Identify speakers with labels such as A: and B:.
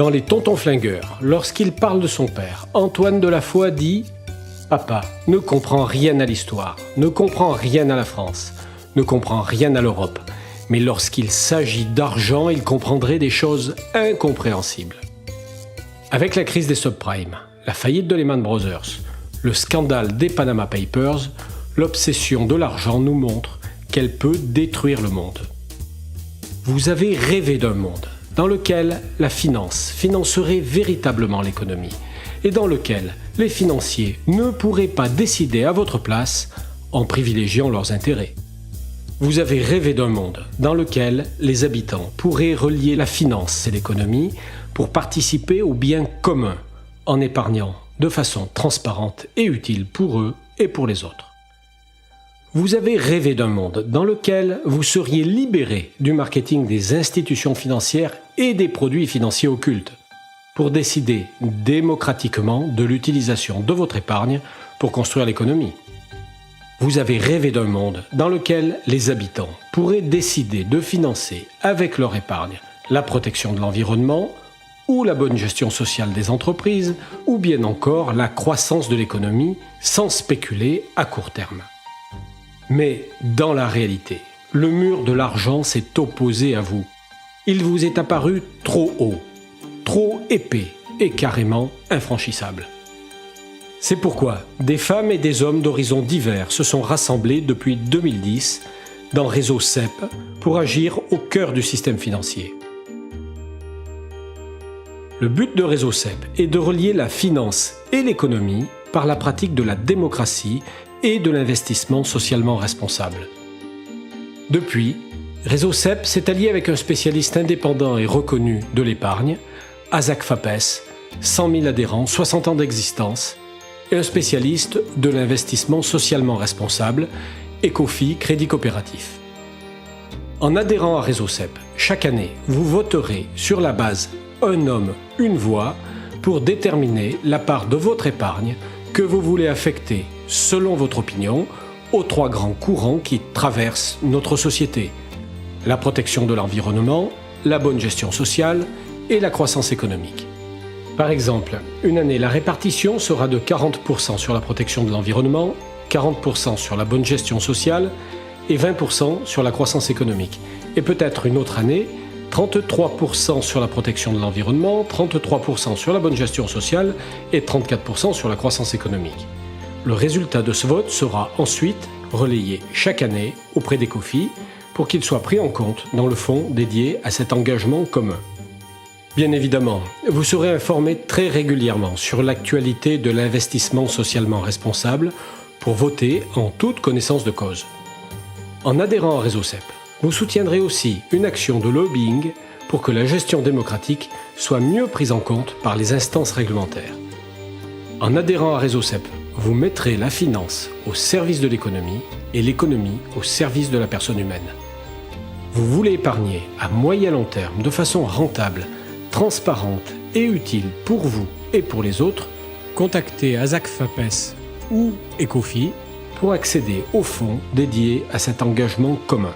A: Dans Les Tontons Flingueurs, lorsqu'il parle de son père, Antoine Delafoy dit « Papa ne comprend rien à l'histoire, ne comprend rien à la France, ne comprend rien à l'Europe, mais lorsqu'il s'agit d'argent, il comprendrait des choses incompréhensibles. » Avec la crise des subprimes, la faillite de Lehman Brothers, le scandale des Panama Papers, l'obsession de l'argent nous montre qu'elle peut détruire le monde. Vous avez rêvé d'un monde dans lequel la finance financerait véritablement l'économie et dans lequel les financiers ne pourraient pas décider à votre place en privilégiant leurs intérêts. Vous avez rêvé d'un monde dans lequel les habitants pourraient relier la finance et l'économie pour participer au bien commun en épargnant de façon transparente et utile pour eux et pour les autres. Vous avez rêvé d'un monde dans lequel vous seriez libéré du marketing des institutions financières et des produits financiers occultes pour décider démocratiquement de l'utilisation de votre épargne pour construire l'économie. Vous avez rêvé d'un monde dans lequel les habitants pourraient décider de financer avec leur épargne la protection de l'environnement ou la bonne gestion sociale des entreprises ou bien encore la croissance de l'économie sans spéculer à court terme. Mais dans la réalité, le mur de l'argent s'est opposé à vous. Il vous est apparu trop haut, trop épais et carrément infranchissable. C'est pourquoi des femmes et des hommes d'horizons divers se sont rassemblés depuis 2010 dans Réseau CEP pour agir au cœur du système financier. Le but de Réseau CEP est de relier la finance et l'économie par la pratique de la démocratie et de l'investissement socialement responsable. Depuis, Réseau CEP s'est allié avec un spécialiste indépendant et reconnu de l'épargne, Azak Fapes, 100 000 adhérents, 60 ans d'existence, et un spécialiste de l'investissement socialement responsable, Ecofi Crédit Coopératif. En adhérant à Réseau CEP, chaque année, vous voterez sur la base un homme, une voix pour déterminer la part de votre épargne que vous voulez affecter, selon votre opinion, aux trois grands courants qui traversent notre société: la protection de l'environnement, la bonne gestion sociale et la croissance économique. Par exemple, une année, la répartition sera de 40% sur la protection de l'environnement, 40% sur la bonne gestion sociale et 20% sur la croissance économique. Et peut-être une autre année, 33% sur la protection de l'environnement, 33% sur la bonne gestion sociale et 34% sur la croissance économique. Le résultat de ce vote sera ensuite relayé chaque année auprès d'Ecofi pour qu'il soit pris en compte dans le fonds dédié à cet engagement commun. Bien évidemment, vous serez informé très régulièrement sur l'actualité de l'investissement socialement responsable pour voter en toute connaissance de cause. En adhérant à Réseau CEP, vous soutiendrez aussi une action de lobbying pour que la gestion démocratique soit mieux prise en compte par les instances réglementaires. En adhérant à Réseau CEP, vous mettrez la finance au service de l'économie et l'économie au service de la personne humaine. Vous voulez épargner à moyen long terme de façon rentable, transparente et utile pour vous et pour les autres, contactez Azak Fapes ou Ecofi pour accéder au fonds dédié à cet engagement commun.